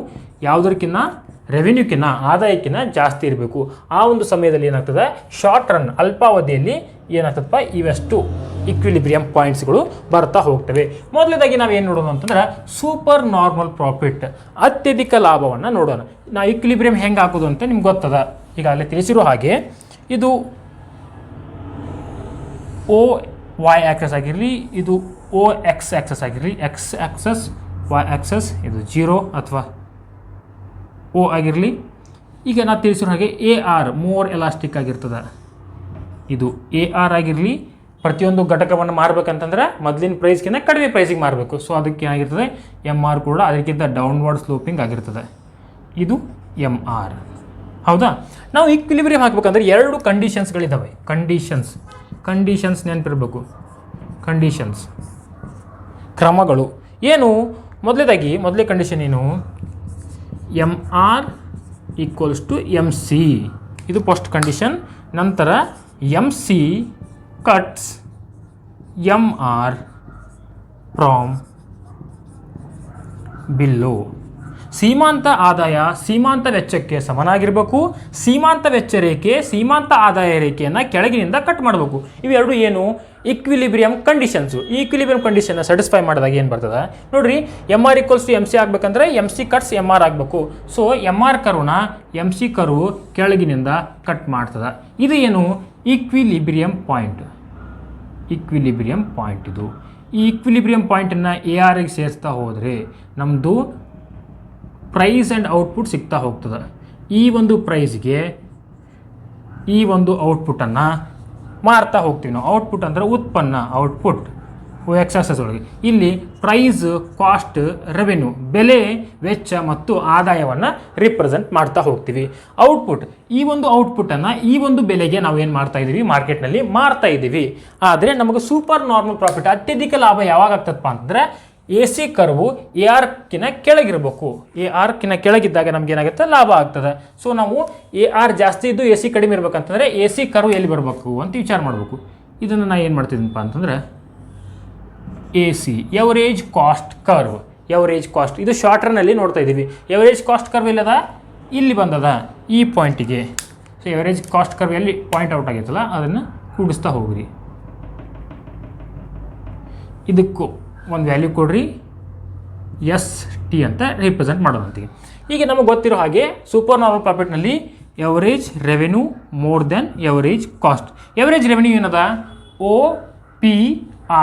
ಯಾವುದಕ್ಕಿಂತ ರೆವೆನ್ಯೂಕ್ಕಿಂತ ಆದಾಯಕ್ಕಿಂತ ಜಾಸ್ತಿ ಇರಬೇಕು. ಆ ಒಂದು ಸಮಯದಲ್ಲಿ ಏನಾಗ್ತದೆ, ಶಾರ್ಟ್ ರನ್ ಅಲ್ಪಾವಧಿಯಲ್ಲಿ ಏನಾಗ್ತದಪ್ಪ, ಇವೆಷ್ಟು ಈಕ್ವಿಲಿಬ್ರಿಯಂ ಪಾಯಿಂಟ್ಸ್ಗಳು ಬರ್ತಾ ಹೋಗ್ತವೆ. ಮೊದಲದಾಗಿ ನಾವು ಏನು ನೋಡೋಣ ಅಂತಂದ್ರೆ ಸೂಪರ್ ನಾರ್ಮಲ್ ಪ್ರಾಫಿಟ್, ಅತ್ಯಧಿಕ ಲಾಭವನ್ನು ನೋಡೋಣ. ನಾವು ಈಕ್ವಿಲಿಬ್ರಿಯಂ ಹೆಂಗೆ ಹಾಕೋದು ಅಂತ ನಿಮ್ಗೆ ಗೊತ್ತದ, ಈಗಾಗಲೇ ತಿಳಿಸಿರೋ ಹಾಗೆ. ಇದು OY ಆಕ್ಸಸ್ ಆಗಿರಲಿ, ಇದು OX ಆಕ್ಸಸ್ ಆಗಿರಲಿ, X ಆಕ್ಸಸ್ Y ಆಕ್ಸಸ್, ಇದು 0 ಅಥವಾ O ಆಗಿರಲಿ. ಈಗ ನಾವು ತಿಳಿಸಿರೋ ಹಾಗೆ AR ಮೋರ್ ಎಲಾಸ್ಟಿಕ್ ಆಗಿರ್ತದೆ, ಇದು AR ಆಗಿರಲಿ. ಪ್ರತಿಯೊಂದು ಘಟಕವನ್ನು ಮಾರಬೇಕಂತಂದ್ರೆ ಮೊದಲಿನ ಪ್ರೈಸ್ಗಿಂತ ಕಡಿಮೆ ಪ್ರೈಸಿಗೆ ಮಾರಬೇಕು. ಸೊ ಅದಕ್ಕೆ ಏನಾಗಿರ್ತದೆ, MR ಕೂಡ ಅದಕ್ಕಿಂತ ಡೌನ್ವರ್ಡ್ ಸ್ಲೋಪಿಂಗ್ ಆಗಿರ್ತದೆ, ಇದು MR. ಹೌದಾ? ನಾವು ಈಕ್ವಿಲಿಬ್ರಿಯಂ ಹಾಕಬೇಕಂದ್ರೆ ಎರಡು ಕಂಡೀಷನ್ಸ್ಗಳಿದ್ದಾವೆ. ಕಂಡೀಷನ್ಸ್ ನೆನಪಿರಬೇಕು. ಕಂಡೀಷನ್ಸ್ ಕ್ರಮಗಳು ಏನು? ಮೊದಲೇ ಕಂಡೀಷನ್ ಏನು, MR equals to M C, ಇದು ಫಸ್ಟ್ ಕಂಡೀಷನ್. ನಂತರ M C cuts M R from below. ಸೀಮಾಂತ ಆದಾಯ ಸೀಮಾಂತ ವೆಚ್ಚಕ್ಕೆ ಸಮನಾಗಿರಬೇಕು. ಸೀಮಾಂತ ವೆಚ್ಚ ರೇಖೆ ಸೀಮಾಂತ ಆದಾಯ ರೇಖೆಯನ್ನು ಕೆಳಗಿನಿಂದ ಕಟ್ ಮಾಡಬೇಕು. ಇವೆರಡು ಏನು ಈಕ್ವಿಲಿಬ್ರಿಯಮ್ ಕಂಡೀಷನ್ಸು. ಈ ಈಕ್ವಿಲಿಬ್ರಿಯಮ್ ಕಂಡೀಷನ್ನ ಸ್ಯಾಟಿಸ್ಫೈ ಮಾಡಿದಾಗ ಏನು ಬರ್ತದೆ ನೋಡಿರಿ, M R equals to M C ಆಗಬೇಕಂದ್ರೆ M C cuts M R ಆಗಬೇಕು. ಸೊ ಎಮ್ ಆರ್ ಕರ್ವ್ನ ಎಮ್ ಸಿ ಕರ್ವ್ ಕೆಳಗಿನಿಂದ ಕಟ್ ಮಾಡ್ತದೆ. ಇದು ಏನು ಈಕ್ವಿಲಿಬ್ರಿಯಮ್ ಪಾಯಿಂಟ್. ಈಕ್ವಿಲಿಬ್ರಿಯಮ್ ಪಾಯಿಂಟ್ ಇದು. ಈ ಈಕ್ವಿಲಿಬ್ರಿಯಮ್ ಪಾಯಿಂಟನ್ನು ಎ ಆರ್ಗೆ ಸೇರಿಸ್ತಾ ಹೋದರೆ ನಮ್ಮದು ಪ್ರೈಸ್ ಆ್ಯಂಡ್ ಔಟ್ಪುಟ್ ಸಿಗ್ತಾ ಹೋಗ್ತದೆ. ಈ ಒಂದು ಪ್ರೈಸ್ಗೆ ಈ ಒಂದು ಔಟ್ಪುಟ್ಟನ್ನು ಮಾರ್ತಾ ಹೋಗ್ತೀವಿ ನಾವು. ಔಟ್ಪುಟ್ ಅಂದರೆ ಉತ್ಪನ್ನ, ಔಟ್ಪುಟ್ ಎಕ್ಸಸೈಸ್ ಒಳಗೆ. ಇಲ್ಲಿ ಪ್ರೈಸ್, ಕಾಸ್ಟ್, ರೆವೆನ್ಯೂ, ಬೆಲೆ, ವೆಚ್ಚ ಮತ್ತು ಆದಾಯವನ್ನು ರಿಪ್ರೆಸೆಂಟ್ ಮಾಡ್ತಾ ಹೋಗ್ತೀವಿ. ಔಟ್ಪುಟ್, ಈ ಒಂದು ಔಟ್ಪುಟ್ಟನ್ನು ಈ ಒಂದು ಬೆಲೆಗೆ ನಾವು ಏನು ಮಾಡ್ತಾ ಇದ್ದೀವಿ, ಮಾರ್ಕೆಟ್ನಲ್ಲಿ ಮಾರ್ತಾ ಇದ್ದೀವಿ. ಆದರೆ ನಮಗೆ ಸೂಪರ್ ನಾರ್ಮಲ್ ಪ್ರಾಫಿಟ್, ಅತ್ಯಧಿಕ ಲಾಭ ಯಾವಾಗ ಆಗ್ತದಪ್ಪ ಅಂತಂದರೆ ಎ ಸಿ ಕರ್ವು ಎ ಆರ್ಕಿನ ಕೆಳಗಿರಬೇಕು. ಎ ಆರ್ಕಿನ ಕೆಳಗಿದ್ದಾಗ ನಮ್ಗೆ ಏನಾಗುತ್ತೆ, ಲಾಭ ಆಗ್ತದೆ. ಸೊ ನಾವು ಎ ಆರ್ ಜಾಸ್ತಿ ಇದ್ದು ಎ ಸಿ ಕಡಿಮೆ ಇರಬೇಕಂತಂದರೆ ಎ ಸಿ ಕರ್ವ್ ಎಲ್ಲಿ ಬರಬೇಕು ಅಂತ ವಿಚಾರ ಮಾಡಬೇಕು. ಇದನ್ನು ನಾನು ಏನು ಮಾಡ್ತಿದ್ದೀನಪ್ಪ ಅಂತಂದರೆ A C average cost curve. Average cost ಇದು ಶಾರ್ಟ್ರನಲ್ಲಿ ನೋಡ್ತಾ ಇದ್ದೀವಿ. ಎವರೇಜ್ ಕಾಸ್ಟ್ ಕರ್ವ್ ಎಲ್ಲದ, ಇಲ್ಲಿ ಬಂದದ ಈ ಪಾಯಿಂಟಿಗೆ. ಸೊ ಎವರೇಜ್ ಕಾಸ್ಟ್ ಕರ್ವ್ ಎಲ್ಲಿ ಪಾಯಿಂಟ್ ಔಟ್ ಆಗೈತಲ್ಲ ಅದನ್ನು ಕೂಡಿಸ್ತಾ ಹೋಗ್ರಿ. ಇದಕ್ಕೂ ಒಂದು ವ್ಯಾಲ್ಯೂ ಕೊಡ್ರಿ, ಎಸ್ ಟಿ ಅಂತ ರಿಪ್ರೆಸೆಂಟ್ ಮಾಡೋದಂತೀವಿ. ಈಗ ನಮಗೆ ಗೊತ್ತಿರೋ ಹಾಗೆ ಸೂಪರ್ ನಾರ್ಮಲ್ ಪ್ರಾಫಿಟ್ನಲ್ಲಿ average revenue more than average cost. Average revenue ಏನದ, ಒ ಪಿ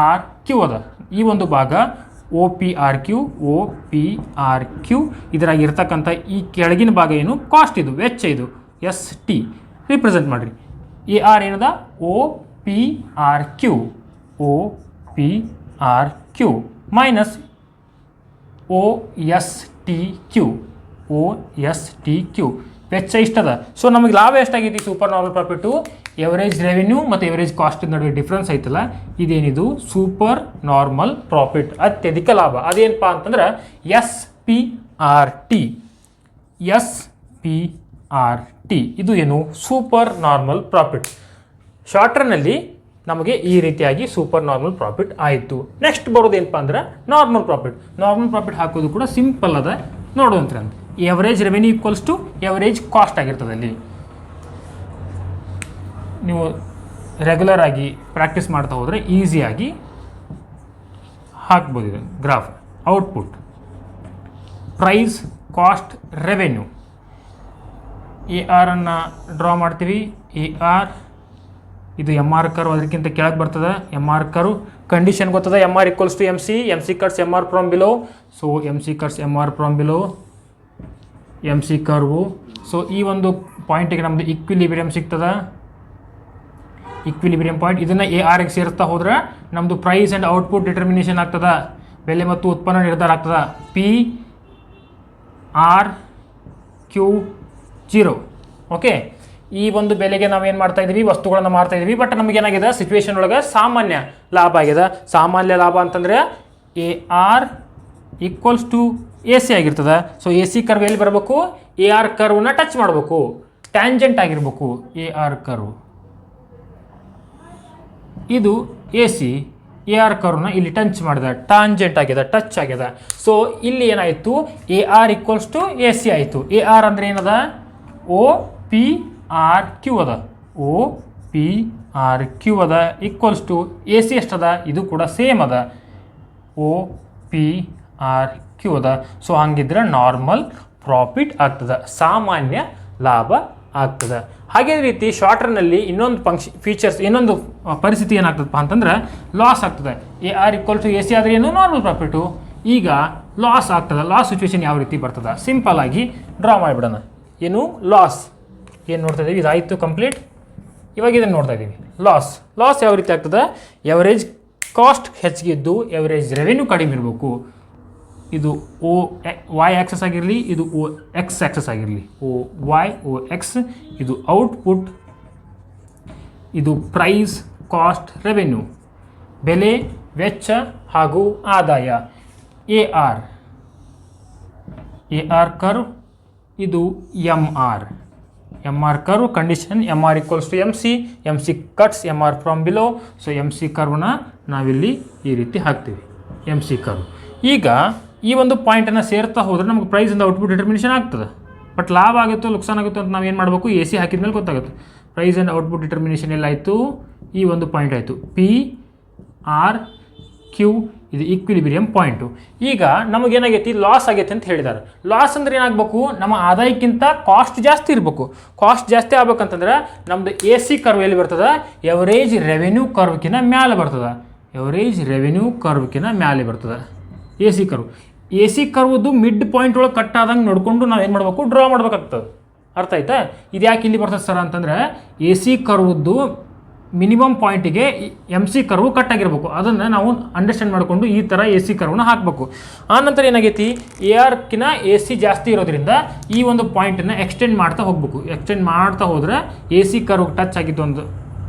ಆರ್ ಕ್ಯೂ ಅದ. ಈ ಒಂದು ಭಾಗ O P R Q, O P R Q. ಇದರಾಗಿ ಇರ್ತಕ್ಕಂಥ ಈ ಕೆಳಗಿನ ಭಾಗ ಏನು, ಕಾಸ್ಟ್, ಇದು ವೆಚ್ಚ, ಇದು ಎಸ್ ಟಿ ರಿಪ್ರೆಸೆಂಟ್ ಮಾಡಿರಿ. ಎ ಆರ್ ಏನದ, O P R Q, O P R Q minus O S T Q, O S T Q. ವೆಚ್ಚ ಇಷ್ಟದ. ಸೊ ನಮಗೆ ಲಾಭ ಎಷ್ಟಾಗೈತಿ super normal profit, average revenue ಮತ್ತು ಎವರೇಜ್ ಕಾಸ್ಟ್ ನಡುವೆ ಡಿಫ್ರೆನ್ಸ್ ಐತಲ್ಲ, ಇದೇನಿದು ಸೂಪರ್ ನಾರ್ಮಲ್ ಪ್ರಾಫಿಟ್, ಅತ್ಯಧಿಕ ಲಾಭ. ಅದೇನಪ್ಪ ಅಂತಂದ್ರೆ S P R T. S P R T ಇದು ಏನು, ಸೂಪರ್ ನಾರ್ಮಲ್ ಪ್ರಾಫಿಟ್. ಶಾರ್ಟ್ರನಲ್ಲಿ ನಮಗೆ ಈ ರೀತಿಯಾಗಿ ಸೂಪರ್ ನಾರ್ಮಲ್ ಪ್ರಾಫಿಟ್ ಆಯಿತು. ನೆಕ್ಸ್ಟ್ ಬರೋದೇನಪ್ಪ ಅಂದ್ರೆ ನಾರ್ಮಲ್ ಪ್ರಾಫಿಟ್. ನಾರ್ಮಲ್ ಪ್ರಾಫಿಟ್ ಹಾಕೋದು ಕೂಡ ಸಿಂಪಲ್ ಅದ, ನೋಡುವಂತ್ರಿ ಅಂತ. Average revenue equals to average cost ಆಗಿರ್ತದೆ. ಅಲ್ಲಿ ನೀವು ರೆಗ್ಯುಲರ್ ಆಗಿ ಪ್ರಾಕ್ಟೀಸ್ ಮಾಡ್ತಾ ಹೋದರೆ ಈಸಿಯಾಗಿ ಹಾಕ್ಬೋದು. ಇದು graph. Output, price, cost, revenue. A ಆರನ್ನು ಡ್ರಾ ಮಾಡ್ತೀವಿ. ಎ ಆರ್ ಇದು ಎಮ್ ಆರ್ ಕರ್ವ್, ಅದಕ್ಕಿಂತ ಕೆಳಗೆ ಬರ್ತದೆ ಎಮ್ ಆರ್ ಕರ್ವ್. ಕಂಡೀಷನ್ ಗೊತ್ತದ, M R equals to M C, M C cuts M R from below. So M C cuts M R from below, M C curve. So ಈ ಒಂದು ಪಾಯಿಂಟಿಗೆ ನಮ್ಮದು ಈಕ್ವಿಲಿಬ್ರಿಯಮ್ ಸಿಗ್ತದೆ. ಈಕ್ವಿಲಿಬ್ರಿಯಮ್ ಪಾಯಿಂಟ್ ಇದನ್ನು ಎ ಆರ್ಗೆ ಸೇರಿಸ್ತಾ ಹೋದ್ರೆ ನಮ್ಮದು ಪ್ರೈಸ್ ಆ್ಯಂಡ್ ಔಟ್ಪುಟ್ ಡಿಟರ್ಮಿನೇಷನ್ ಆಗ್ತದೆ. ಬೆಲೆ ಮತ್ತು ಉತ್ಪನ್ನ ನಿರ್ಧಾರ ಆಗ್ತದೆ. P R Q 0. ಓಕೆ, ಈ ಒಂದು ಬೆಲೆಗೆ ನಾವೇನು ಮಾಡ್ತಾ ಇದ್ದೀವಿ, ವಸ್ತುಗಳನ್ನು ಮಾರ್ತಾ ಇದ್ದೀವಿ. ಬಟ್ ನಮಗೇನಾಗಿದೆ, ಸಿಚುವೇಶನ್ ಒಳಗೆ ಸಾಮಾನ್ಯ ಲಾಭ ಆಗಿದೆ. ಸಾಮಾನ್ಯ ಲಾಭ ಅಂತಂದರೆ A R equals to A C ಆಗಿರ್ತದೆ. ಸೊ ಎ ಸಿ ಕರ್ವ್ ಎಲ್ಲಿ ಬರಬೇಕು, ಎ ಆರ್ ಕರ್ವ್ನ ಟಚ್ ಮಾಡಬೇಕು, ಟ್ಯಾಂಜೆಂಟ್ ಆಗಿರಬೇಕು. ಎ ಆರ್ ಕರ್ವ್ ಇದು ಎ ಸಿ, ಎ ಆರ್ ಕರ್ವ್ನ ಇಲ್ಲಿ ಟಚ್ ಮಾಡಿದೆ, ಟಾಂಜೆಂಟ್ ಆಗಿದೆ, ಟಚ್ ಆಗಿದೆ. ಸೊ ಇಲ್ಲಿ ಏನಾಯಿತು, A R equals to A C ಆಯಿತು. ಎ ಆರ್ ಅಂದರೆ ಏನದ, ಒ ಪಿ ಆರ್ ಕ್ಯೂ ಅದ. ಒ ಪಿ ಆರ್ ಕ್ಯೂ ಅದ ಈಕ್ವಲ್ಸ್ ಟು ಎ ಸಿ ಎಷ್ಟದ, ಇದು ಕೂಡ ಸೇಮ್ ಅದ, ಒ ಪಿ ಆರ್ ಕ್ಯೂ ಅದ. ಸೊ ಹಂಗಿದ್ರೆ ನಾರ್ಮಲ್ ಪ್ರಾಫಿಟ್ ಆಗ್ತದೆ, ಸಾಮಾನ್ಯ ಲಾಭ ಆಗ್ತದೆ. ಹಾಗೆ ರೀತಿ ಶಾರ್ಟ್ರನಲ್ಲಿ ಇನ್ನೊಂದು ಫೀಚರ್ಸ್, ಇನ್ನೊಂದು ಪರಿಸ್ಥಿತಿ ಏನಾಗ್ತದಪ್ಪ ಅಂತಂದ್ರೆ ಲಾಸ್ ಆಗ್ತದೆ. A R equal to A C ಆದರೆ ಏನು, ನಾರ್ಮಲ್ ಪ್ರಾಫಿಟು. ಈಗ ಲಾಸ್ ಆಗ್ತದೆ. ಲಾಸ್ ಸಿಚುವೇಶನ್ ಯಾವ ರೀತಿ ಬರ್ತದೆ, ಸಿಂಪಲ್ ಆಗಿ ಡ್ರಾ ಮಾಡಿಬಿಡೋಣ. ಏನು ಲಾಸ್, ಏನು ನೋಡ್ತಾ ಇದ್ದೀವಿ, ಇದಾಯಿತು ಕಂಪ್ಲೀಟ್. ಇವಾಗ ಇದನ್ನು ನೋಡ್ತಾ ಇದ್ದೀವಿ, ಲಾಸ್. ಲಾಸ್ ಯಾವ ರೀತಿ ಆಗ್ತದೆ, ಎವರೇಜ್ ಕಾಸ್ಟ್ ಹೆಚ್ಚಿಗೆ ಇದ್ದು ಎವರೇಜ್ ರೆವೆನ್ಯೂ ಕಡಿಮೆ ಇರಬೇಕು. ಇದು ಒ ವೈ ಆಕ್ಸಸ್ ಆಗಿರಲಿ, ಇದು ಒ ಎಕ್ಸ್ ಆಕ್ಸಸ್ ಆಗಿರಲಿ. O Y, O X. ಇದು ಔಟ್ಪುಟ್, ಇದು ಪ್ರೈಸ್, ಕಾಸ್ಟ್, ರೆವೆನ್ಯೂ, ಬೆಲೆ, ವೆಚ್ಚ ಹಾಗೂ ಆದಾಯ. ಎ ಆರ್ ಕರ್ವ್ ಇದು M R curve condition, M R equals to M C cuts M R from below. So M C ಕರ್ವ್ನ ನಾವಿಲ್ಲಿ ಈ ರೀತಿ ಹಾಕ್ತೀವಿ, ಎಮ್ ಸಿ ಕರ್ವ್. ಈಗ ಈ ಒಂದು ಪಾಯಿಂಟನ್ನು ಸೇರ್ತಾ ಹೋದರೆ ನಮಗೆ ಪ್ರೈಸಿಂದ ಔಟ್ಪುಟ್ ಡಿಟರ್ಮಿನೇಷನ್ ಆಗ್ತದೆ. ಬಟ್ ಲಾಭ ಆಗುತ್ತೋ ಲುಕ್ಸಾನ್ ಆಗುತ್ತೋ ಅಂತ ನಾವು ಏನು ಮಾಡಬೇಕು, ಎ ಸಿ ಹಾಕಿದ ಮೇಲೆ ಗೊತ್ತಾಗುತ್ತೆ. ಪ್ರೈಸ್ ಆ್ಯಂಡ್ ಔಟ್ಪುಟ್ ಡಿಟರ್ಮಿನೇಷನ್ ಎಲ್ಲಾಯಿತು, ಈ ಒಂದು ಪಾಯಿಂಟ್ ಆಯಿತು ಪಿ ಆರ್ ಕ್ಯೂ, ಇದು ಈಕ್ವಿಲಿಬ್ರಿಯಮ್ ಪಾಯಿಂಟು. ಈಗ ನಮಗೇನಾಗೈತಿ, ಲಾಸ್ ಆಗೈತೆ ಅಂತ ಹೇಳಿದ್ದಾರೆ. ಲಾಸ್ ಅಂದ್ರೆ ಏನಾಗಬೇಕು, ನಮ್ಮ ಆದಾಯಕ್ಕಿಂತ ಕಾಸ್ಟ್ ಜಾಸ್ತಿ ಇರಬೇಕು. ಕಾಸ್ಟ್ ಜಾಸ್ತಿ ಆಗ್ಬೇಕಂತಂದ್ರೆ ನಮ್ಮದು ಎ ಸಿ ಕರ್ವ್ ಎಲ್ಲಿ ಬರ್ತದೆ, ಎವರೇಜ್ ರೆವೆನ್ಯೂ ಕರ್ವ್ಕಿನ ಮ್ಯಾಲೆ ಬರ್ತದೆ. ಎವರೇಜ್ ರೆವೆನ್ಯೂ ಕರ್ವ್ಕಿನ ಮ್ಯಾಲೆ ಬರ್ತದೆ A C curve. A C ಕರ್ವ್ದು ಮಿಡ್ ಪಾಯಿಂಟ್ ಒಳಗೆ ಕಟ್ ಆದಂಗೆ ನೋಡಿಕೊಂಡು ನಾವು ಏನು ಮಾಡಬೇಕು, ಡ್ರಾ ಮಾಡ್ಬೇಕಾಗ್ತದೆ. ಅರ್ಥ ಆಯ್ತಾ? ಇದು ಯಾಕೆ ಇಲ್ಲಿ ಬರ್ತದೆ ಸರ್ ಅಂತಂದರೆ, ಎ ಸಿ ಕರ್ವ್ದು ಮಿನಿಮಮ್ ಪಾಯಿಂಟಿಗೆ ಎಮ್ ಸಿ ಕರ್ವ್ ಕಟ್ ಆಗಿರಬೇಕು. ಅದನ್ನು ನಾವು ಅಂಡರ್ಸ್ಟ್ಯಾಂಡ್ ಮಾಡಿಕೊಂಡು ಈ ಥರ ಎ ಸಿ ಕರ್ವ್ನ ಹಾಕಬೇಕು. ಆನಂತರ ಏನಾಗೈತಿ, ಎ ಆರ್ಕಿನ ಎ ಸಿ ಜಾಸ್ತಿ ಇರೋದ್ರಿಂದ ಈ ಒಂದು ಪಾಯಿಂಟನ್ನು ಎಕ್ಸ್ಟೆಂಡ್ ಮಾಡ್ತಾ ಹೋಗಬೇಕು. ಎಕ್ಸ್ಟೆಂಡ್ ಮಾಡ್ತಾ ಹೋದರೆ ಎ ಸಿ ಕರ್ವ್ ಟಚ್ ಆಗಿದ್ದು ಒಂದು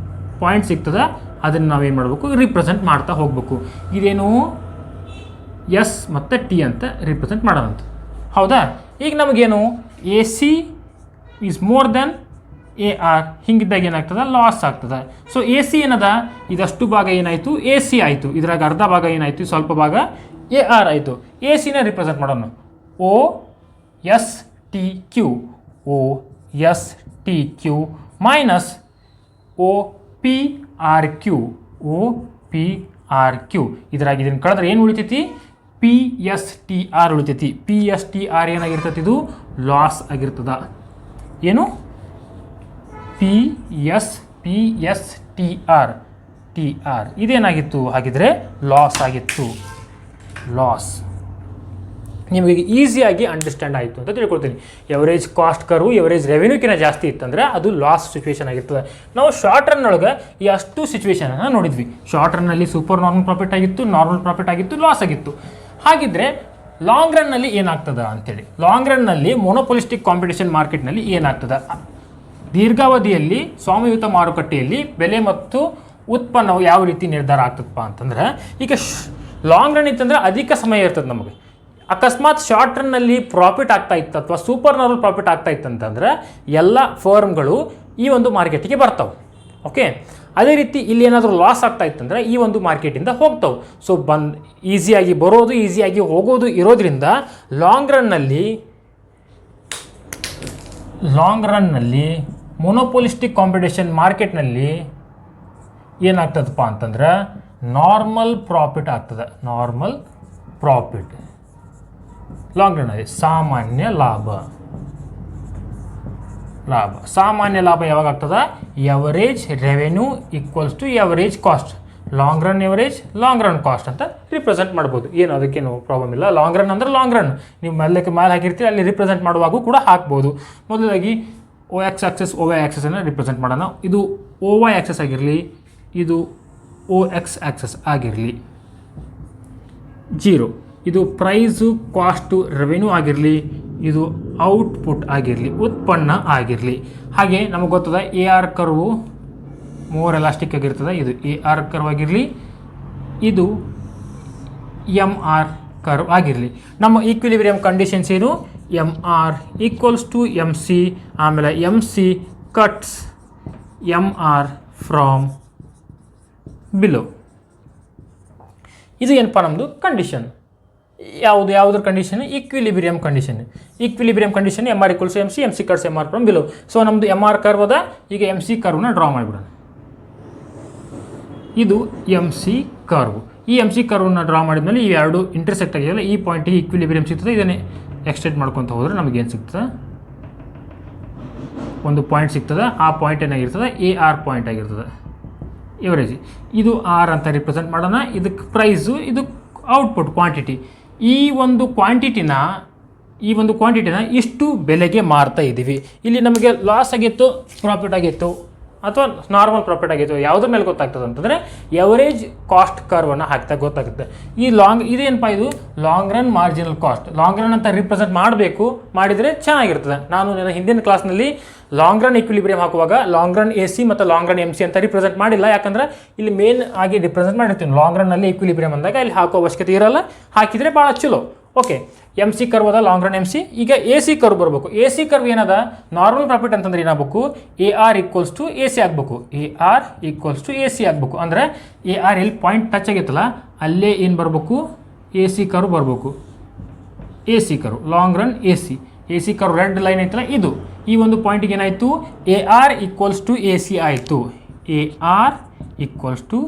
ಪಾಯಿಂಟ್ ಸಿಗ್ತದೆ. ಅದನ್ನು ನಾವೇನು ಮಾಡಬೇಕು, ರಿಪ್ರೆಸೆಂಟ್ ಮಾಡ್ತಾ ಹೋಗಬೇಕು. ಇದೇನು ಎಸ್ ಮತ್ತು ಟಿ ಅಂತ ರಿಪ್ರೆಸೆಂಟ್ ಮಾಡೋದಂತ. ಹೌದಾ? ಈಗ ನಮಗೇನು, A C is more than A R, ಹಿಂಗಿದ್ದಾಗ ಏನಾಗ್ತದೆ, ಲಾಸ್ ಆಗ್ತದೆ. ಸೊ ಎ ಸಿ ಏನದ, ಇದಷ್ಟು ಭಾಗ ಏನಾಯಿತು, ಎ ಸಿ ಆಯಿತು. ಇದ್ರಾಗ ಅರ್ಧ ಭಾಗ ಏನಾಯಿತು, ಸ್ವಲ್ಪ ಭಾಗ ಎ ಆರ್ ಆಯಿತು. ಎ ಸಿನ ರಿಪ್ರೆಸೆಂಟ್ ಮಾಡೋಣ, O S T Q, O S T Q minus O P R Q, O P R Q. ಇದ್ರಾಗ ಇದನ್ನು ಕಳೆದ್ರೆ ಏನು ಉಳಿತೈತಿ, ಪಿ ಎಸ್ ಟಿ ಆರ್ ಉಳಿತೈತಿ. ಪಿ ಎಸ್ ಟಿ ಆರ್ ಏನಾಗಿರ್ತೈತಿ, ಇದು ಲಾಸ್ ಆಗಿರ್ತದ. ಏನು, ಪಿ ಎಸ್ ಟಿ ಆರ್, ಇದೇನಾಗಿತ್ತು, ಹಾಗಿದ್ರೆ ಲಾಸ್ ಆಗಿತ್ತು. ಲಾಸ್ ನಿಮಗೆ ಈಸಿಯಾಗಿ ಅಂಡರ್ಸ್ಟ್ಯಾಂಡ್ ಆಯಿತು ಅಂತ ತಿಳ್ಕೊಳ್ತೀನಿ. ಎವರೇಜ್ ಕಾಸ್ಟ್ ಕರ್ವ್ ಎವರೇಜ್ ರೆವೆನ್ಯೂಕಿನ ಜಾಸ್ತಿ ಇತ್ತಂದರೆ ಅದು ಲಾಸ್ ಸಿಚುವೇಶನ್ ಆಗಿರ್ತದೆ. ನಾವು ಶಾರ್ಟ್ ರನ್ ಒಳಗೆ ಈ ಅಷ್ಟು ಸಿಚುವೇಶನನ್ನು ನೋಡಿದ್ವಿ. ಶಾರ್ಟ್ ರನ್ನಲ್ಲಿ ಸೂಪರ್ ನಾರ್ಮಲ್ ಪ್ರಾಫಿಟ್ ಆಗಿತ್ತು, ನಾರ್ಮಲ್ ಪ್ರಾಫಿಟ್ ಆಗಿತ್ತು, ಲಾಸ್ ಆಗಿತ್ತು. ಹಾಗಿದ್ರೆ ಲಾಂಗ್ ರನ್ನಲ್ಲಿ ಏನಾಗ್ತದೆ ಅಂತೇಳಿ, ಲಾಂಗ್ ರನ್ನಲ್ಲಿ ಮೊನೋಪೊಲಿಸ್ಟಿಕ್ ಕಾಂಪಿಟೇಷನ್ ಮಾರ್ಕೆಟ್ನಲ್ಲಿ ಏನಾಗ್ತದೆ, ದೀರ್ಘಾವಧಿಯಲ್ಲಿ ಸ್ವಾಮ್ಯಯುತ ಮಾರುಕಟ್ಟೆಯಲ್ಲಿ ಬೆಲೆ ಮತ್ತು ಉತ್ಪನ್ನವು ಯಾವ ರೀತಿ ನಿರ್ಧಾರ ಆಗ್ತದಪ್ಪ ಅಂತಂದ್ರೆ, ಈಗ ಲಾಂಗ್ ರನ್ ಇತ್ತಂದ್ರೆ ಅಧಿಕ ಸಮಯ ಇರ್ತದೆ ನಮಗೆ. ಅಕಸ್ಮಾತ್ ಶಾರ್ಟ್ ರನ್ನಲ್ಲಿ ಪ್ರಾಫಿಟ್ ಆಗ್ತಾ ಇತ್ತು ಅಥವಾ ಸೂಪರ್ ನಾರ್ಮಲ್ ಪ್ರಾಫಿಟ್ ಆಗ್ತಾ ಇತ್ತಂತಂದ್ರೆ ಎಲ್ಲ ಫರ್ಮ್ಗಳು ಈ ಒಂದು ಮಾರ್ಕೆಟಿಗೆ ಬರ್ತಾವೆ. ಓಕೆ, ಅದೇ ರೀತಿ ಇಲ್ಲಿ ಏನಾದರೂ ಲಾಸ್ ಆಗ್ತಾ ಇತ್ತಂದ್ರೆ ಈ ಒಂದು ಮಾರ್ಕೆಟಿಂದ ಹೋಗ್ತಾವೆ. ಸೊ ಈಸಿಯಾಗಿ ಬರೋದು ಈಸಿಯಾಗಿ ಹೋಗೋದು ಇರೋದ್ರಿಂದ ಲಾಂಗ್ ರನ್ನಲ್ಲಿ ಮೊನೋಪೊಲಿಸ್ಟಿಕ್ ಕಾಂಪಿಟೇಷನ್ ಮಾರ್ಕೆಟ್ನಲ್ಲಿ ಏನಾಗ್ತದಪ್ಪ ಅಂತಂದ್ರೆ ನಾರ್ಮಲ್ ಪ್ರಾಫಿಟ್ ಆಗ್ತದೆ. ನಾರ್ಮಲ್ ಪ್ರಾಫಿಟ್ ಲಾಂಗ್ ರನ್ನಲ್ಲಿ ಸಾಮಾನ್ಯ ಲಾಭ. ಸಾಮಾನ್ಯ ಲಾಭ ಯಾವಾಗ ಆಗ್ತದೆ, average revenue equals to average cost. Long run average, long run cost ಅಂತ ರಿಪ್ರೆಸೆಂಟ್ ಮಾಡ್ಬೋದು. ಏನು ಅದಕ್ಕೇನು ಪ್ರಾಬ್ಲಮ್ ಇಲ್ಲ. ಲಾಂಗ್ ರನ್ ಅಂದರೆ ಲಾಂಗ್ ರನ್, ನೀವು ಮೇಲೆ ಹಾಕಿರ್ತೀರಿ, ಅಲ್ಲಿ ರಿಪ್ರೆಸೆಂಟ್ ಮಾಡುವಾಗೂ ಕೂಡ ಹಾಕ್ಬೋದು. ಮೊದಲಾಗಿ O X axis O Y ಆಕ್ಸಸನ್ನು ರಿಪ್ರೆಸೆಂಟ್ ಮಾಡೋಣ. ಇದು ಓ ವೈ ಆಕ್ಸಸ್ ಆಗಿರಲಿ, ಇದು ಓ ಎಕ್ಸ್ ಆಕ್ಸಸ್ ಆಗಿರಲಿ. 0 ಇದು ಪ್ರೈಸು ಕಾಸ್ಟು ರೆವೆನ್ಯೂ ಆಗಿರಲಿ, ಇದು ಔಟ್ಪುಟ್ ಆಗಿರಲಿ, ಉತ್ಪನ್ನ ಆಗಿರಲಿ. ಹಾಗೆ ನಮಗೆ ಗೊತ್ತದ A R curve more elastic ಆಗಿರ್ತದೆ. ಇದು ಎ ಆರ್ ಕರ್ವ್ ಆಗಿರಲಿ, ಇದು ಎಮ್ ಆರ್ ಕರ್ವ್ ಆಗಿರಲಿ. ನಮ್ಮ ಈಕ್ವಿಲಿಬ್ರಿಯಮ್ ಕಂಡೀಷನ್ಸ್ ಏನು, M R equals to M C, ಆಮೇಲೆ M C cuts M R from below. ಇದು ಏನಪ್ಪ ನಮ್ಮದು ಕಂಡೀಷನ್. ಯಾವುದ್ರ condition, equilibrium condition. Equilibrium condition M R equals M C cuts M R from below. So ನಮ್ಮದು ಎಮ್ ಆರ್ ಕರ್ವ್ ಅದ. ಈಗ ಎಮ್ ಸಿ ಕರ್ವ್ನ ಡ್ರಾ ಮಾಡಿಬಿಡೋಣ. ಇದು ಎಮ್ ಸಿ ಕರ್ವ್. ಈ ಎಮ್ ಸಿ ಕರ್ವ್ನ ಡ್ರಾ ಮಾಡಿದ್ಮೇಲೆ ಈ ಎರಡು ಇಂಟರ್ಸೆಕ್ಟ್ ಆಗಿದೆಯಲ್ಲ, ಈ ಪಾಯಿಂಟಿಗೆ ಈಕ್ವಿಲಿಬ್ರಿಯಮ್ ಸಿಗ್ತದೆ. ಇದನ್ನೇ ಎಕ್ಸ್ಟೆಂಡ್ ಮಾಡ್ಕೊತ ಹೋದರೆ ನಮಗೇನು ಸಿಗ್ತದೆ, ಒಂದು ಪಾಯಿಂಟ್ ಸಿಗ್ತದೆ. ಆ ಪಾಯಿಂಟ್ ಏನಾಗಿರ್ತದೆ, ಎ ಆರ್ ಪಾಯಿಂಟ್ ಆಗಿರ್ತದೆ. ಎವರೇಜ್ ಇದು ಆರ್ ಅಂತ ರಿಪ್ರೆಸೆಂಟ್ ಮಾಡೋಣ. ಇದಕ್ಕೆ ಪ್ರೈಸು, ಇದು ಔಟ್ಪುಟ್ ಕ್ವಾಂಟಿಟಿ. ಈ ಒಂದು ಕ್ವಾಂಟಿಟಿನ ಇಷ್ಟು ಬೆಲೆಗೆ ಮಾರ್ತಾ ಇದ್ದೀವಿ. ಇಲ್ಲಿ ನಮಗೆ ಲಾಸ್ ಆಗಿತ್ತು, ಪ್ರಾಫಿಟ್ ಆಗಿತ್ತು, ಅಥವಾ ನಾರ್ಮಲ್ ಪ್ರಾಫಿಟ್ ಆಗಿತ್ತು, ಯಾವುದ್ರ ಮೇಲೆ ಗೊತ್ತಾಗ್ತದೆ ಅಂತಂದರೆ ಎವರೇಜ್ ಕಾಸ್ಟ್ ಕರ್ವನ್ನು ಹಾಕ್ತಾ ಗೊತ್ತಾಗುತ್ತೆ. ಇದೇನಪ್ಪ, ಇದು long run marginal cost. Long run ಅಂತ ರಿಪ್ರೆಸೆಂಟ್ ಮಾಡಬೇಕು, ಮಾಡಿದರೆ ಚೆನ್ನಾಗಿರ್ತದೆ. ನಾನು ನನ್ನ ಹಿಂದಿನ ಕ್ಲಾಸ್ನಲ್ಲಿ ಲಾಂಗ್ ರನ್ ಈಕ್ವಿಲಿಬ್ರಿಯಮ್ ಹಾಕುವಾಗ ಲಾಂಗ್ ರನ್ ಎ ಸಿ ಮತ್ತು ಲಾಂಗ್ ರನ್ ಎಮ್ ಸಿ ಅಂತ ರಿಪ್ರೆಸೆಂಟ್ ಮಾಡಿಲ್ಲ. ಯಾಕಂದರೆ ಇಲ್ಲಿ ಮೇನ್ ಆಗಿ ರಿಪ್ರೆಸೆಂಟ್ ಮಾಡಿರ್ತೀನಿ. ಲಾಂಗ್ ರನ್ನಲ್ಲಿ ಈಕ್ವಿಲಿಬ್ರಿಯಮ್ ಅಂದಾಗ ಇಲ್ಲಿ ಹಾಕೋ ಅವಶ್ಯಕತೆ ಇರಲ್ಲ, ಹಾಕಿದರೆ ಭಾಳ ಚಲೋ. ಓಕೆ ಎಮ್ ಸಿ ಕರ್ವ್ ಅದ ಲಾಂಗ್ ರನ್ ಎಮ್ ಸಿ. ಈಗ ಎ ಸಿ ಕರ್ವ್ ಬರಬೇಕು. ಎ ಸಿ ಕರ್ವ್ ಏನದ ನಾರ್ಮಲ್ ಪ್ರಾಫಿಟ್ ಅಂತಂದ್ರೆ ಏನಾಗಬೇಕು A R equals to A C ಆಗಬೇಕು. A R equals to A C ಆಗಬೇಕು. ಅಂದರೆ ಎ ಆರ್ ಎಲ್ಲಿ ಪಾಯಿಂಟ್ ಟಚ್ ಆಗಿತ್ತಲ್ಲ ಅಲ್ಲೇ ಏನು ಬರಬೇಕು ಎ ಸಿ ಕರ್ವ್ ಬರಬೇಕು. A C curve long run A C curve red line ಐತಲ್ಲ ಇದು ಈ ಒಂದು ಪಾಯಿಂಟಿಗೆ ಏನಾಯಿತು A R equals to A C ಆಯಿತು. A R equals to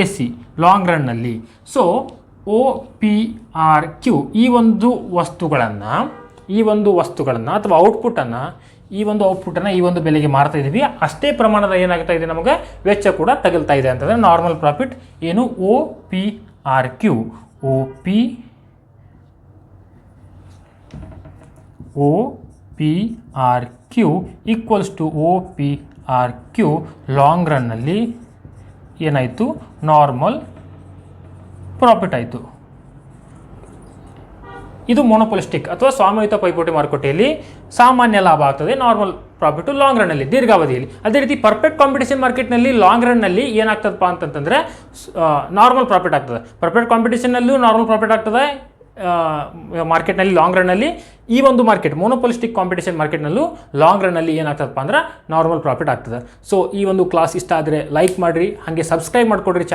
A C long ರನ್ನಲ್ಲಿ. So O P R Q ಈ ಒಂದು ವಸ್ತುಗಳನ್ನು ಅಥವಾ ಔಟ್ಪುಟ್ಟನ್ನು ಈ ಒಂದು ಬೆಲೆಗೆ ಮಾರ್ತಾ ಇದ್ದೀವಿ. ಅಷ್ಟೇ ಪ್ರಮಾಣದ ಏನಾಗ್ತಾ ಇದೆ ನಮಗೆ ವೆಚ್ಚ ಕೂಡ ತಗಲ್ತಾ ಇದೆ ಅಂತಂದರೆ ನಾರ್ಮಲ್ ಪ್ರಾಫಿಟ್ ಏನು O P R Q. O P R Q equals to O P R Q long ರನ್ನಲ್ಲಿ ಏನಾಯಿತು ನಾರ್ಮಲ್ ಪ್ರಾಫಿಟ್ ಆಯಿತು. ಇದು ಮೊನೊಪೊಲಿಸ್ಟಿಕ್ ಅಥವಾ ಸ್ವಾಮ್ಯಯುತ ಪೈಪೋಟಿ ಮಾರುಕಟ್ಟೆಯಲ್ಲಿ ಸಾಮಾನ್ಯ ಲಾಭ ಆಗ್ತದೆ. ನಾರ್ಮಲ್ ಪ್ರಾಫಿಟು ಲಾಂಗ್ ರನ್ನಲ್ಲಿ ದೀರ್ಘಾವಧಿಯಲ್ಲಿ. ಅದೇ ರೀತಿ ಪರ್ಫೆಕ್ಟ್ ಕಾಂಪಿಟೇಷನ್ ಮಾರ್ಕೆಟ್ನಲ್ಲಿ ಲಾಂಗ್ ರನ್ನಲ್ಲಿ ಏನಾಗ್ತದಪ್ಪ ಅಂತಂತಂದರೆ ನಾರ್ಮಲ್ ಪ್ರಾಫಿಟ್ ಆಗ್ತದೆ. ಪರ್ಫೆಕ್ಟ್ ಕಾಂಪಿಟೇಷನ್ನಲ್ಲೂ ನಾರ್ಮಲ್ ಪ್ರಾಫಿಟ್ ಆಗ್ತದೆ ಮಾರ್ಕೆಟ್ನಲ್ಲಿ ಲಾಂಗ್ ರನ್ನಲ್ಲಿ. ಈ ಒಂದು ಮಾರ್ಕೆಟ್ ಮೊನೊಪೊಲಿಸ್ಟಿಕ್ ಕಾಂಪಿಟೇಷನ್ ಮಾರ್ಕೆಟ್ನಲ್ಲೂ ಲಾಂಗ್ ರನ್ನಲ್ಲಿ ಏನಾಗ್ತದಪ್ಪ ಅಂದ್ರೆ ನಾರ್ಮಲ್ ಪ್ರಾಫಿಟ್ ಆಗ್ತದೆ. ಸೊ ಈ ಒಂದು ಕ್ಲಾಸ್ ಇಷ್ಟ ಆದರೆ ಲೈಕ್ ಮಾಡಿರಿ, ಹಾಗೆ ಸಬ್ಸ್ಕ್ರೈಬ್ ಮಾಡಿಕೊಡ್ರಿ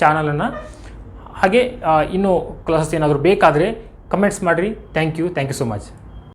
ಚಾನಲನ್ನು. ಹಾಗೆ ಇನ್ನೂ ಕ್ಲಾಸಸ್ ಏನಾದರೂ ಬೇಕಾದರೆ ಕಮೆಂಟ್ಸ್ ಮಾಡಿರಿ. Thank you so much.